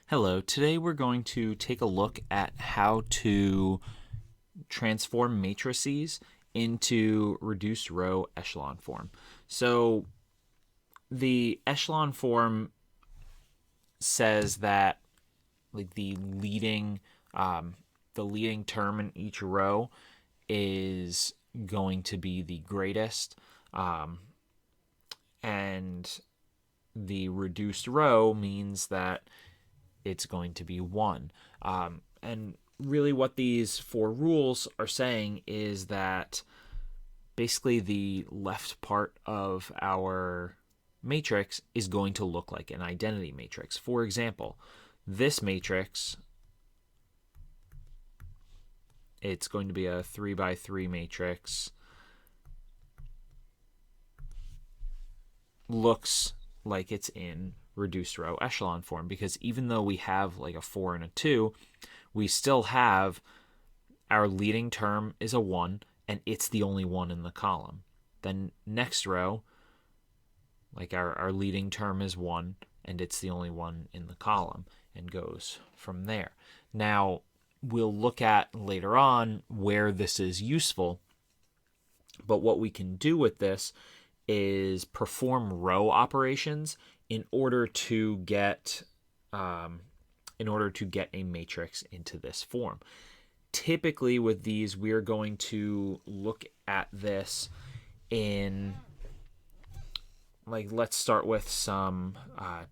Hello, today we're going to take a look at how to transform matrices into reduced row echelon form. So the echelon form says that like the leading term in each row is going to be the greatest, and the reduced row means that it's going to be 1. And really, what these four rules are saying is that basically the left part of our matrix is going to look like an identity matrix. For example, this matrix, it's going to be a 3 by 3 matrix, looks like it's in reduced row echelon form, because even though we have like a 4 and a 2, we still have our leading term is a 1 and it's the only one in the column. Then next row, like our leading term is 1 and it's the only one in the column, and goes from there. Now we'll look at later on where this is useful, but what we can do with this is perform row operations in order to get a matrix into this form. Typically with these, we are going to look at this in, like, let's start with some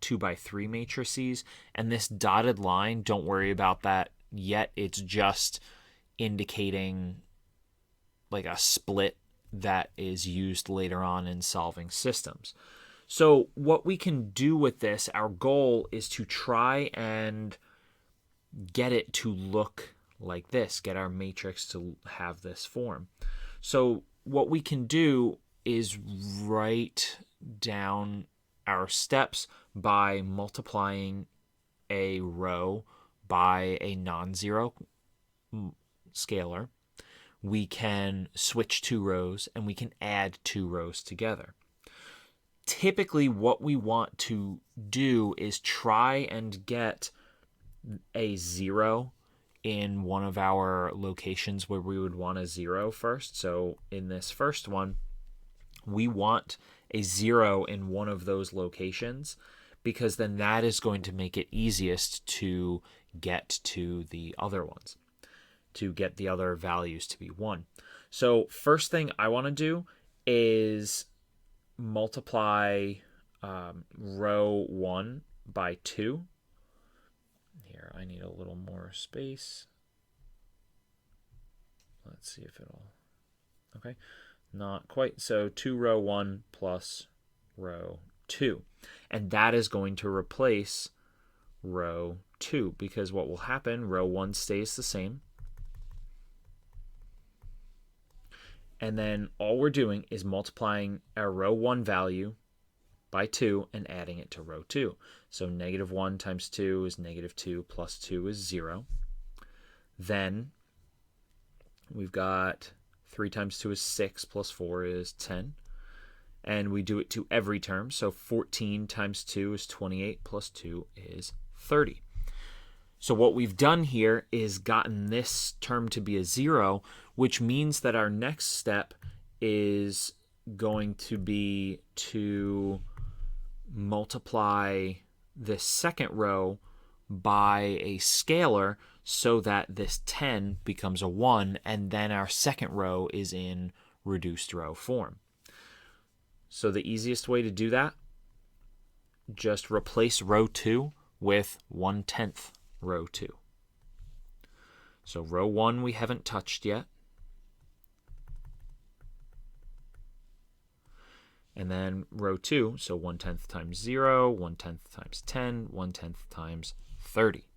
2 by 3 matrices, and this dotted line, don't worry about that yet. It's just indicating like a split that is used later on in solving systems. So what we can do with this, our goal is to try and get it to look like this, get our matrix to have this form. So what we can do is write down our steps by multiplying a row by a non-zero scalar. We can switch 2 rows and we can add 2 rows together. Typically what we want to do is try and get a 0 in one of our locations where we would want a 0 first. So in this first one, we want a 0 in one of those locations, because then that is going to make it easiest to get to the other ones, to get the other values to be 1. So first thing I want to do is multiply row 1 by 2. Here, I need a little more space. Let's see if it'll... Okay, not quite. So 2 row 1 plus row 2. And that is going to replace row 2, because what will happen, row 1 stays the same. And then all we're doing is multiplying our row 1 value by 2 and adding it to row 2. So -1 times 2 is -2 plus 2 is 0. Then we've got 3 times 2 is 6 plus 4 is 10. And we do it to every term. So 14 times 2 is 28 plus 2 is 30. So what we've done here is gotten this term to be a 0, which means that our next step is going to be to multiply this second row by a scalar so that this 10 becomes a 1, and then our second row is in reduced row form. So the easiest way to do that, just replace row 2 with 1/10 row 2. So row 1 we haven't touched yet. And then row 2, so 1/10 times 0, 1/10 times 10, 1/10 times 30.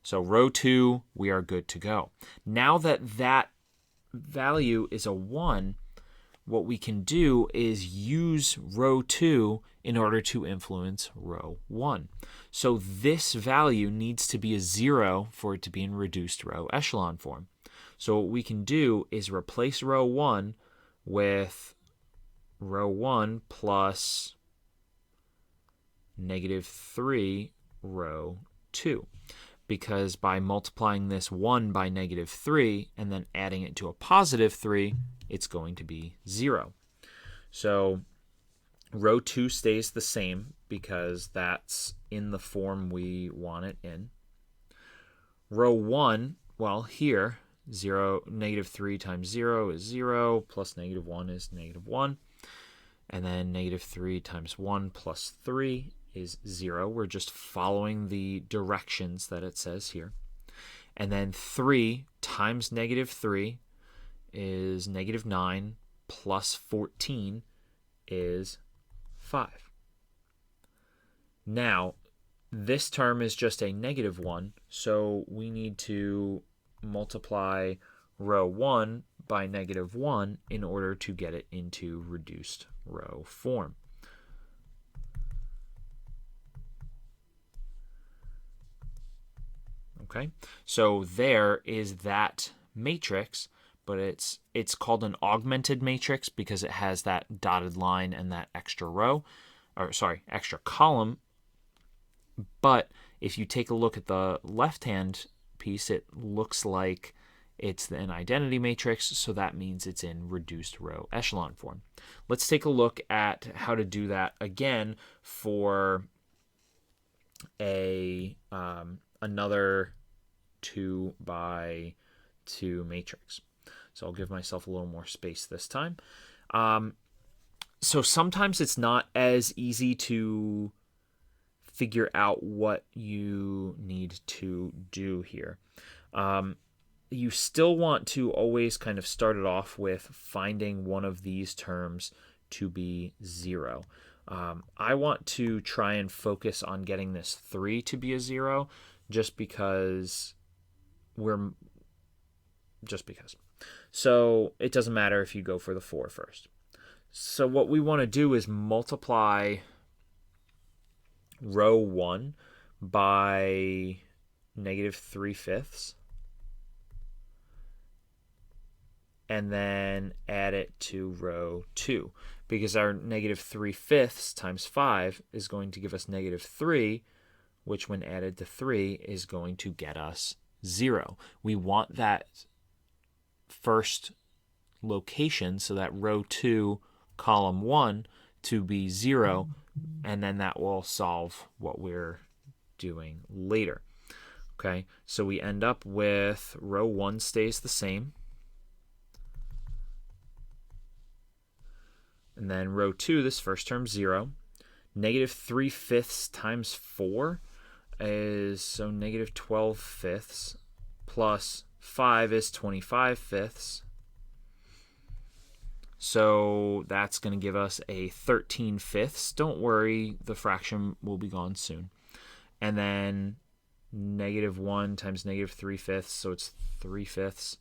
So row 2, we are good to go. Now that that value is a 1, what we can do is use row 2 in order to influence row 1. So this value needs to be a 0 for it to be in reduced row echelon form. So what we can do is replace row 1 with row 1 plus -3 row 2. Because by multiplying this 1 by negative 3 and then adding it to a positive 3, it's going to be 0. So row 2 stays the same because that's in the form we want it in. Row 1, well, here, negative 3 times 0 is 0, plus negative 1 is negative 1. And then negative 3 times 1 plus 3 is 0. We're just following the directions that it says here. And then 3 times negative 3 is negative 9, plus 14 is 5. Now, this term is just a negative 1, so we need to multiply row 1 by negative 1 in order to get it into reduced row form. Okay, so there is that matrix, but it's called an augmented matrix because it has that dotted line and that extra row, extra column. But if you take a look at the left-hand piece, it looks like it's an identity matrix, so that means it's in reduced row echelon form. Let's take a look at how to do that again for another 2 by 2 matrix. So I'll give myself a little more space this time. So sometimes it's not as easy to figure out what you need to do here. You still want to always kind of start it off with finding one of these terms to be 0. I want to try and focus on getting this 3 to be a 0 just because So it doesn't matter if you go for the 4 first. So what we want to do is multiply row 1 by negative 3/5 and then add it to row 2, because our negative 3/5 times 5 is going to give us negative 3, which when added to 3 is going to get us 0. We want that first location, so that row 2, column 1, to be 0, and then that will solve what we're doing later. Okay, so we end up with row 1 stays the same. And then row 2, this first term, 0. Negative 3/5 times 4 is, so negative 12/5 plus 5 is 25/5. So that's going to give us a 13/5. Don't worry, the fraction will be gone soon. And then negative 1 times negative 3/5, so it's 3/5.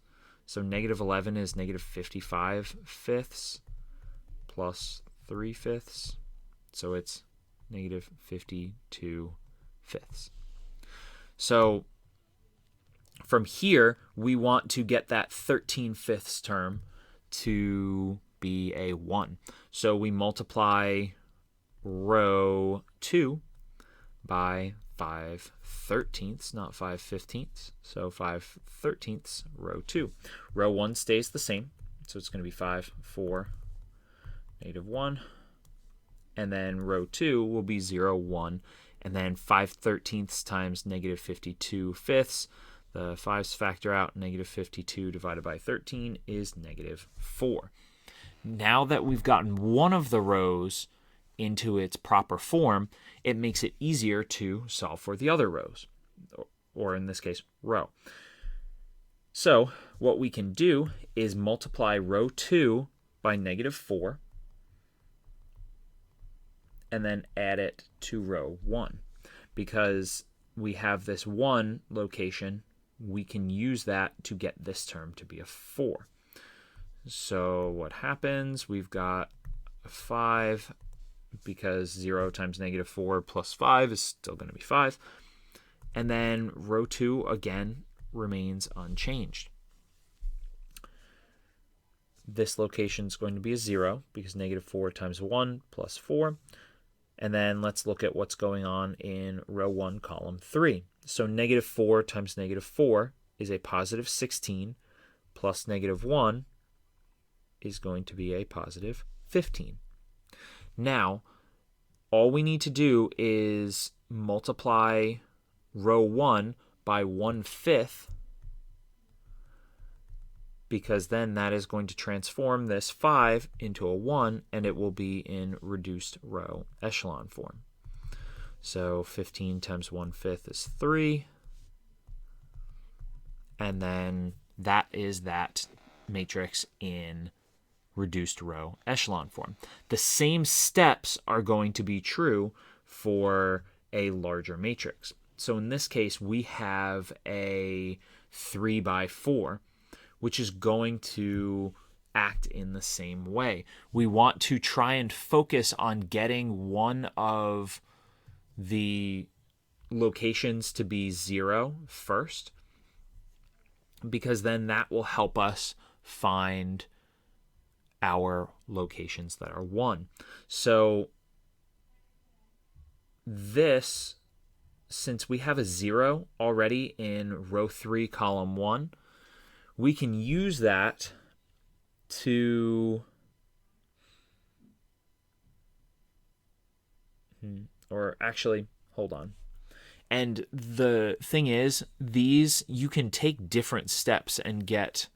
So negative 11 is negative 55/5 plus 3/5. So it's negative 52/5. So from here, we want to get that 13/5 term to be a 1. So we multiply row 2 by 5/13, not 5/15. So 5/13, row 2. Row 1 stays the same, so it's going to be 5, 4, negative 1. And then row 2 will be 0, 1. And then 5/13 times negative 52/5. The 5's factor out. Negative 52 divided by 13 is negative 4. Now that we've gotten one of the rows into its proper form, it makes it easier to solve for the other rows, or in this case, row. So what we can do is multiply row 2 by negative 4 and then add it to row 1. Because we have this 1 location, we can use that to get this term to be a 4. So what happens? We've got a 5, because 0 times negative 4 plus 5 is still going to be 5. And then row 2, again, remains unchanged. This location is going to be a 0, because negative 4 times 1 plus 4. And then let's look at what's going on in row 1, column 3. So negative 4 times negative 4 is a positive 16, plus negative 1 is going to be a positive 15. Now, all we need to do is multiply row 1 by 1/5, because then that is going to transform this 5 into a 1, and it will be in reduced row echelon form. So 15 times 1/5 is 3, and then that is that matrix in reduced row echelon form. The same steps are going to be true for a larger matrix. So in this case, we have a 3 by 4, which is going to act in the same way. We want to try and focus on getting one of the locations to be 0 first, because then that will help us find our locations that are 1. So this, since we have a 0 already in row 3, column 1, we can use that to, or actually, hold on. And the thing is, these, you can take different steps and get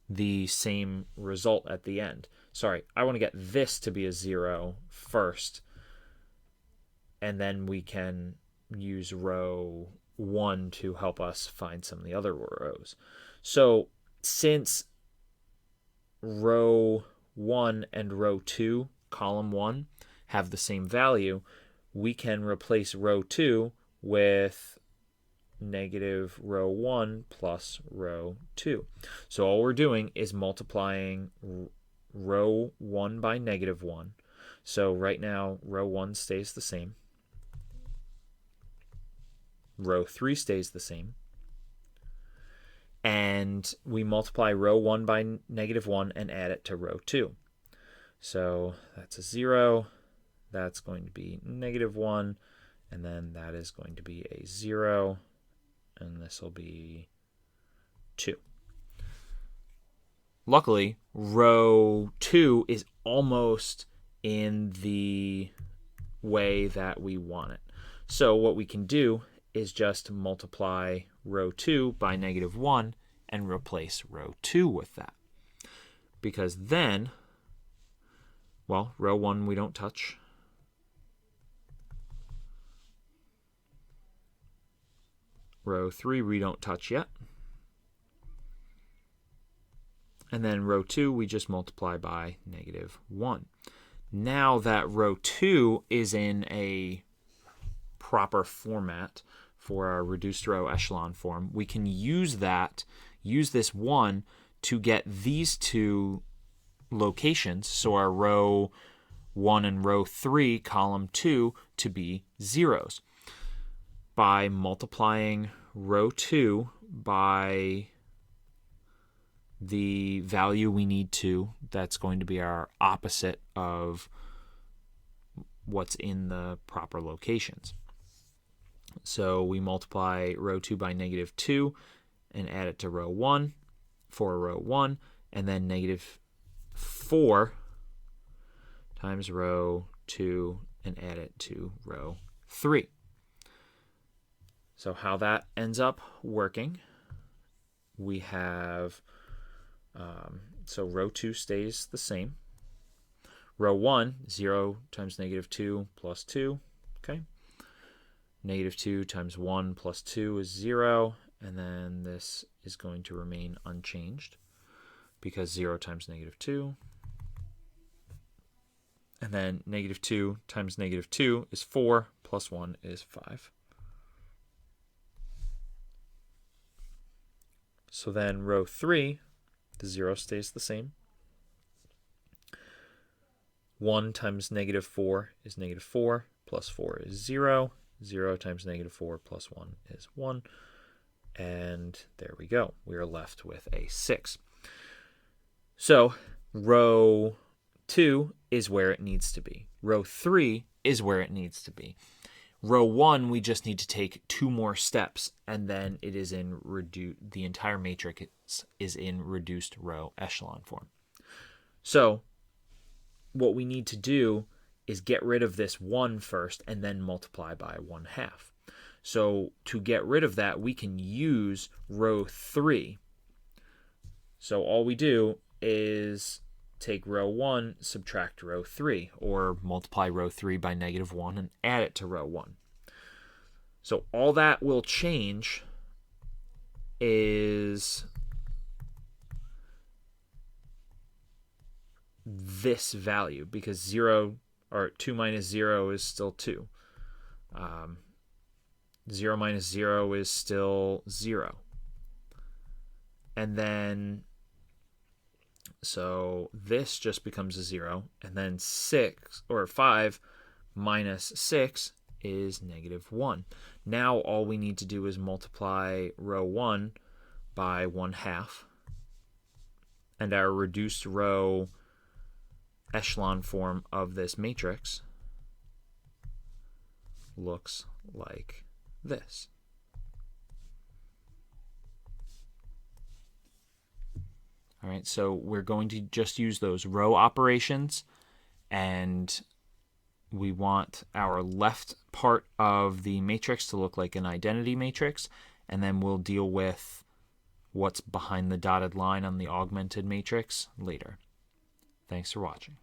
the same result at the end. Sorry, I want to get this to be a 0 first, and then we can use row 1 to help us find some of the other rows. So since row 1 and row 2, column 1, have the same value, we can replace row 2 with negative row 1 plus row 2. So all we're doing is multiplying row 1 by negative 1. So right now, row 1 stays the same. Row 3 stays the same. And we multiply row 1 by negative 1 and add it to row 2. So that's a 0. That's going to be negative 1. And then that is going to be a 0. And this will be 2. Luckily, row 2 is almost in the way that we want it. So what we can do is just multiply row 2 by negative 1 and replace row 2 with that. Because then, well, row 1 we don't touch. Row 3 we don't touch yet. And then row 2 we just multiply by negative 1. Now that row 2 is in a proper format for our reduced row echelon form, we can use this 1 to get these two locations, so our row 1 and row 3, column 2, to be zeros, by multiplying row 2 by the value we need to, that's going to be our opposite of what's in the proper locations. So we multiply row 2 by negative 2 and add it to row 1 for row 1, and then negative 4 times row 2 and add it to row 3. So how that ends up working, we have, so row 2 stays the same. Row 1, 0 times negative 2 plus 2, okay? Negative 2 times 1 plus 2 is 0, and then this is going to remain unchanged because 0 times negative 2. And then negative 2 times negative 2 is 4, plus 1 is 5. So then row 3, the 0 stays the same. 1 times negative 4 is negative 4, plus 4 is 0. 0 times negative 4 plus 1 is 1. And there we go. We are left with a 6. So row 2 is where it needs to be. Row 3 is where it needs to be. Row 1, we just need to take 2 more steps, and then it is in the entire matrix is in reduced row echelon form. So what we need to do is get rid of this 1 first and then multiply by 1/2. So to get rid of that, we can use row 3. So all we do is take row 1, subtract row 3, or multiply row 3 by -1 and add it to row 1. So all that will change is this value, because 2 minus 0 is still 2. 0 minus 0 is still 0. And then, so this just becomes a 0, and then 5 minus 6 is -1. Now all we need to do is multiply row 1 by 1/2, and our reduced row echelon form of this matrix looks like this. All right, so we're going to just use those row operations, and we want our left part of the matrix to look like an identity matrix, and then we'll deal with what's behind the dotted line on the augmented matrix later. Thanks for watching.